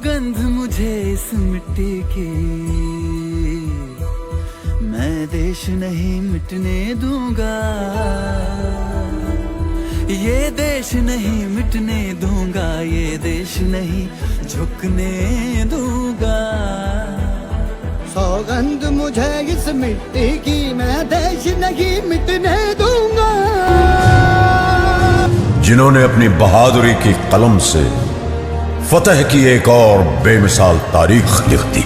सौगंध मुझे इस मिट्टी की, मैं देश नहीं मिटने दूंगा, ये देश नहीं मिटने दूंगा, ये देश नहीं झुकने दूंगा। सौगंध मुझे इस मिट्टी की, मैं देश नहीं मिटने दूंगा। जिन्होंने अपनी बहादुरी की कलम से फतह की एक और बेमिसाल तारीख लिख दी,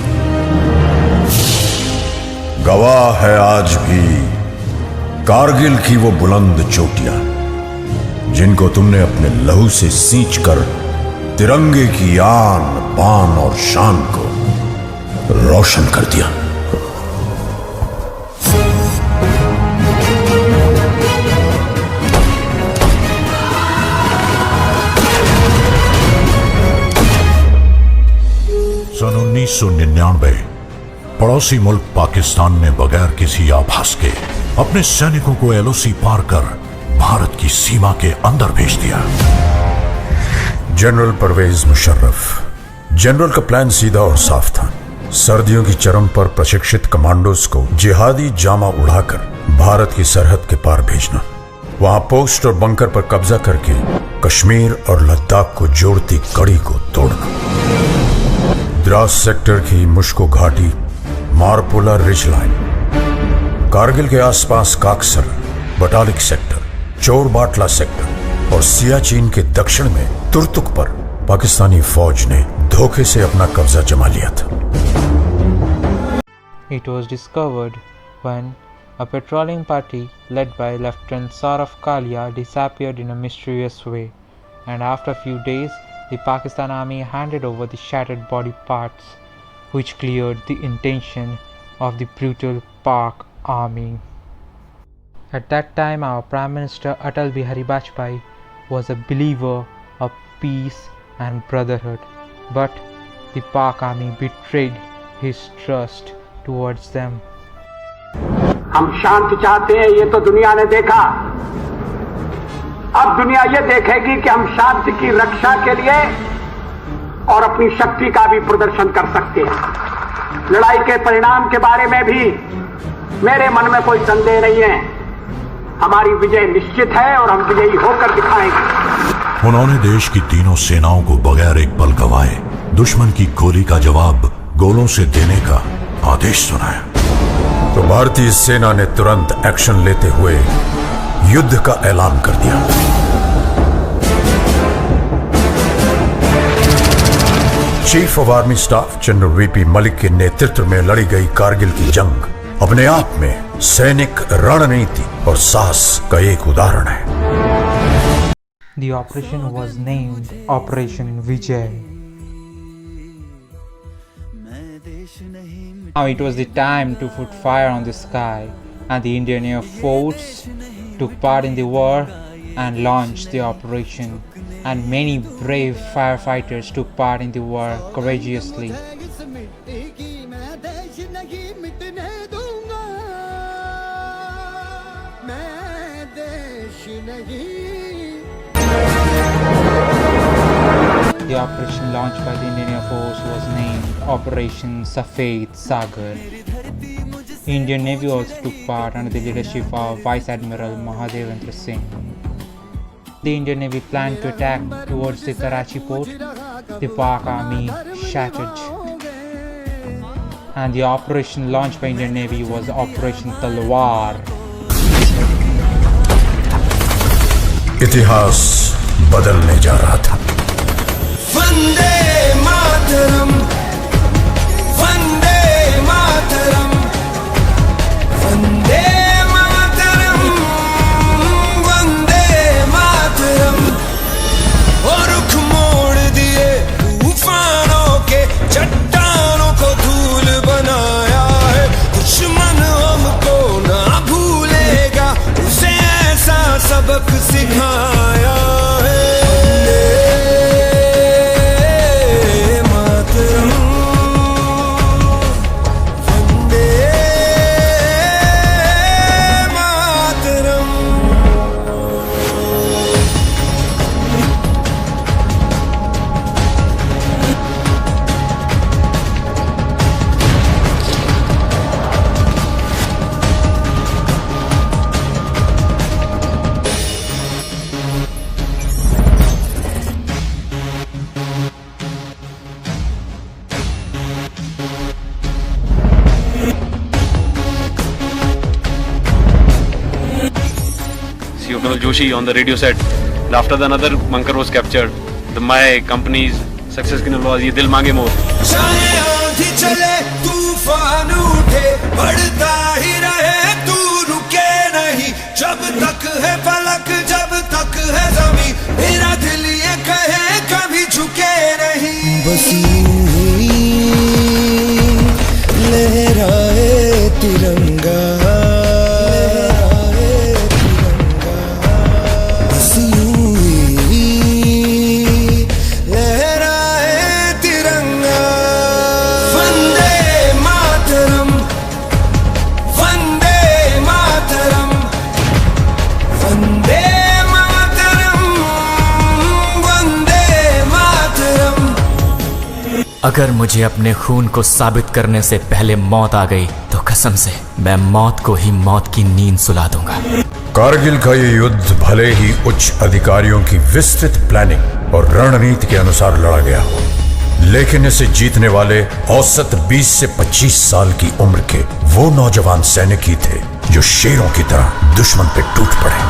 गवाह है आज भी कारगिल की वो बुलंद चोटियां जिनको तुमने अपने लहू से सींचकर तिरंगे की आन बान और शान को रोशन कर दिया। सन 1999 पड़ोसी मुल्क पाकिस्तान ने बगैर किसी आभास के अपने सैनिकों को एलओसी पार कर भारत की सीमा के अंदर भेज दिया। जनरल परवेज मुशर्रफ। जनरल का प्लान सीधा और साफ था, सर्दियों की चरम पर प्रशिक्षित कमांडोज को जिहादी जामा उड़ाकर भारत की सरहद के पार भेजना, वहां पोस्ट और बंकर पर कब्जा करके कश्मीर और लद्दाख को जोड़ती कड़ी को तोड़ना। द्रास सेक्टर की मुश्को घाटी, मारपुला रिज लाइन, कारगिल के आसपास काकसर, बटालिक सेक्टर, चोर बाटला सेक्टर और सियाचिन के दक्षिण में तुर्तुक पर पाकिस्तानी फौज ने धोखे से अपना कब्जा जमा लिया था। It was discovered when a patrolling party led by Lieutenant Saraf Kalia disappeared in a mysterious way, and after a few days the Pakistan Army handed over the shattered body parts, which cleared the intention of the brutal Pak Army. At that time, our Prime Minister Atal Bihari Vajpayee was a believer of peace and brotherhood, but the Pak Army betrayed his trust towards them. हम शांति चाहते हैं, ये तो दुनिया ने देखा। अब दुनिया ये देखेगी कि हम शांति की रक्षा के लिए और अपनी शक्ति का भी प्रदर्शन कर सकते हैं। लड़ाई के परिणाम के बारे में भी मेरे मन में कोई संदेह नहीं है। हमारी विजय निश्चित है और हम विजयी होकर दिखाएंगे। उन्होंने देश की तीनों सेनाओं को बगैर एक पल गवाए दुश्मन की गोली का जवाब गोलों से देने का आदेश सुनाया। तो भारतीय सेना ने तुरंत एक्शन लेते हुए युद्ध का ऐलान कर दिया। Chief of army staff general VP Malik के नेतृत्व में लड़ी गई कारगिल की जंग अपने आप में सैनिक रणनीति और साहस का एक उदाहरण है। The operation was named Operation Vijay. Now it was the time to put fire on the sky, and the Indian Air Force took part in the war and launched the operation, and many brave firefighters took part in the war courageously. The operation launched by the Indian Air Force was named Operation Safed Sagar. The Indian Navy also took part under the leadership of Vice Admiral Mahadevendra Singh. The Indian Navy planned to attack towards the Karachi port. The Pak Army shattered, and the operation launched by Indian Navy was Operation Talwar. इतिहास बदलने जा रहा था। वंदे मातरम, वंदे मातरम, वंदे मातरम, वंदे मातरम। और रुख मोड़ दिए तूफानों के, चट्टानों को धूल बनाया है। दुश्मन हमको ना भूलेगा, उसे ऐसा सबक सिखाया है। Colonel Joshi on the radio set. After the another bunker was captured, my company's success की नलवाज ये दिल मांगे मोर. चाहे आंधी चले तूफान उठे बढ़ता ही रहे तू रुके नहीं जब तक है फलक जब तक है ज़मीं मेरा दिल ये कहे कभी झुके नहीं. बस यूं ही लहराए तिरंगा बस यूं ही लहराए तिरंगा. वंदे मातरम वंदे मातरम वंदे मातरम वंदे मातरम. अगर मुझे अपने खून को साबित करने से पहले मौत आ गई तो कसम से मैं मौत को ही मौत की नींद सुला दूंगा. कारगिल का ये युद्ध भले ही उच्च अधिकारियों की विस्तृत प्लानिंग और रणनीति के अनुसार लड़ा गया हो, लेकिन इसे जीतने वाले औसत 20 से 25 साल की उम्र के वो नौजवान सैनिक ही थे जो शेरों की तरह दुश्मन पे टूट पड़े.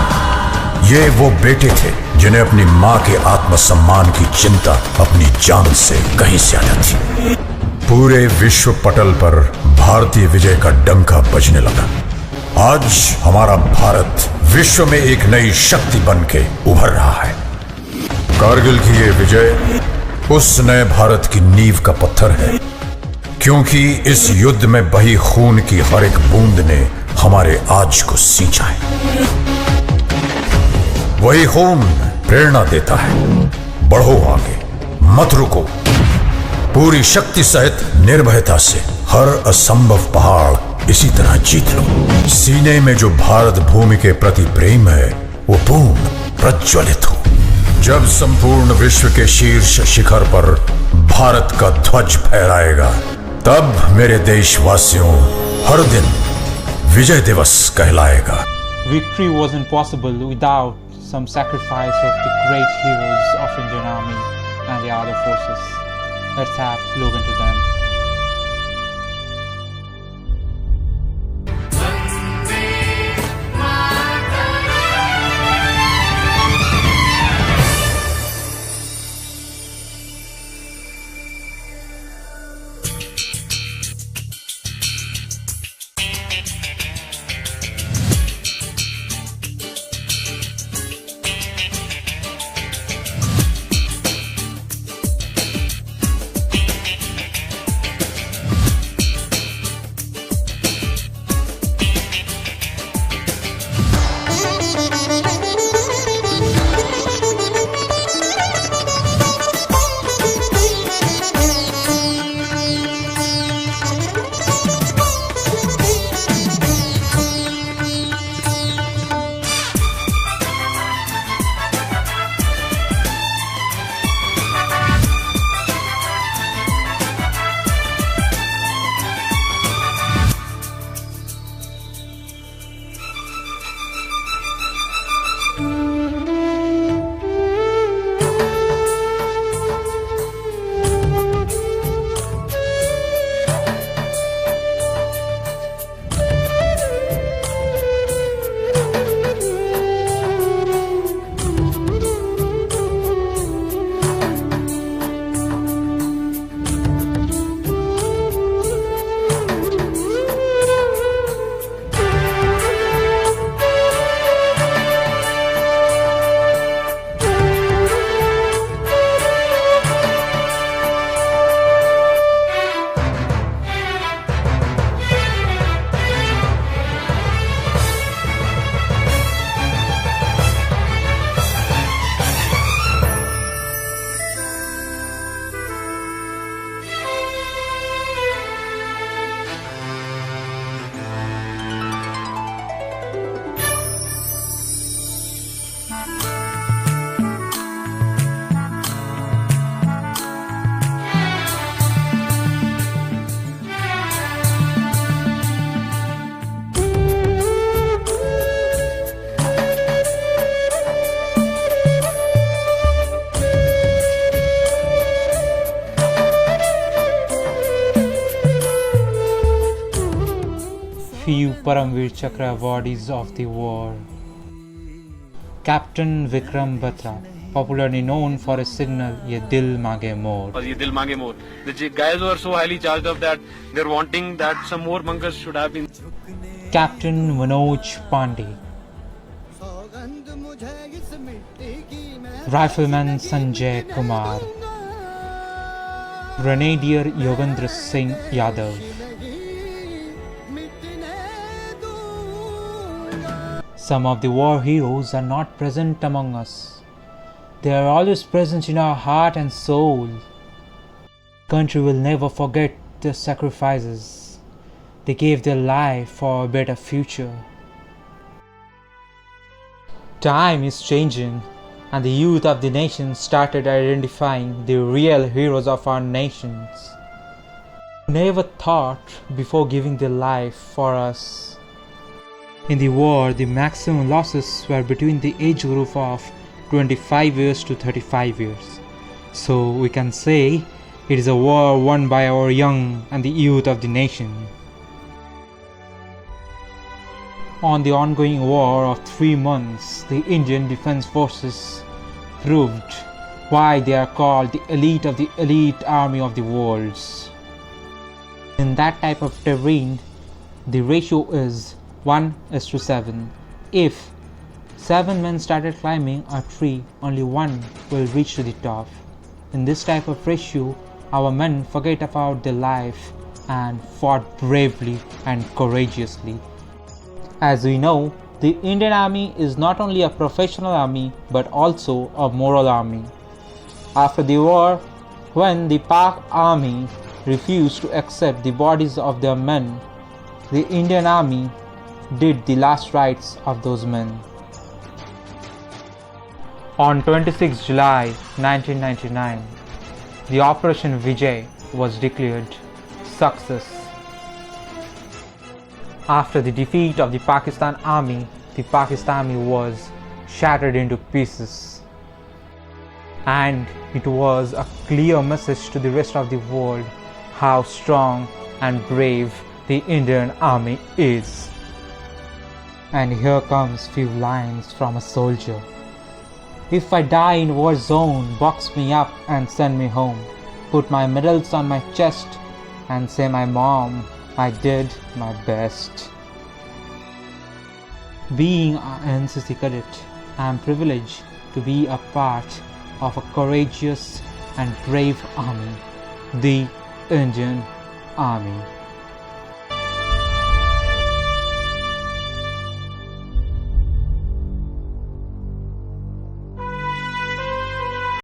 ये वो बेटे थे जिन्हें अपनी मां के आत्मसम्मान की चिंता अपनी जान से कहीं ज्यादा थी. पूरे विश्व पटल पर भारतीय विजय का डंका बजने लगा. आज हमारा भारत विश्व में एक नई शक्ति बन के उभर रहा है. कारगिल की ये विजय उस नए भारत की नींव का पत्थर है, क्योंकि इस युद्ध में बही खून की हर एक बूंद ने हमारे आज को सींचा है. वही खून प्रेरणा देता है, बढ़ो आगे, मत रुको, पूरी शक्ति सहित निर्भयता से हर असंभव पहाड़ इसी तरह जीत लो. सीने में जो भारत भूमि के प्रति प्रेम है वो पूर्ण प्रज्वलित हो. जब संपूर्ण विश्व के शीर्ष शिखर पर भारत का ध्वज फहराएगा, तब मेरे देशवासियों हर दिन विजय दिवस कहलाएगा. Victory wasn't possible without some sacrifice of the great heroes of Indian Army and the other forces. Let's have a look into them. few Paramveer Chakra awardees of the war. Captain Vikram Batra, popularly known for his signal Ye Dil Mange More. Ye Dil Mange More. The guys were so highly charged up that they're wanting that some more bunkers should have been. Captain Manoj Pandey, सौगंध मुझे इस मिट्टी की मैं Rifleman Sanjay Kumar, Grenadier Yogendra Singh Yadav, some of the war heroes are not present among us. They are always present in our heart and soul. Country will never forget their sacrifices. They gave their life for a better future. Time is changing, and the youth of the nation started identifying the real heroes of our nations. Never thought before giving their life for us. In the war, the maximum losses were between the age group of 25 years to 35 years. So we can say it is a war won by our young and the youth of the nation. On the ongoing war of 3 months, the Indian Defence Forces proved why they are called the elite of the elite army of the world. In that type of terrain, the ratio is 1:7. If 7 men started climbing a tree, only 1 will reach to the top. In this type of ratio, our men forget about their life and fought bravely and courageously. As we know, the Indian Army is not only a professional army but also a moral army. After the war, when the Pak Army refused to accept the bodies of their men, the Indian Army did the last rites of those men. On 26 July 1999, the Operation Vijay was declared success. After the defeat of the Pakistan Army, the Pakistan Army was shattered into pieces. And it was a clear message to the rest of the world how strong and brave the Indian Army is. And here comes few lines from a soldier. If I die in war zone, box me up and send me home. Put my medals on my chest and say my mom, I did my best. Being an NCC cadet, I am privileged to be a part of a courageous and brave army, the Indian Army.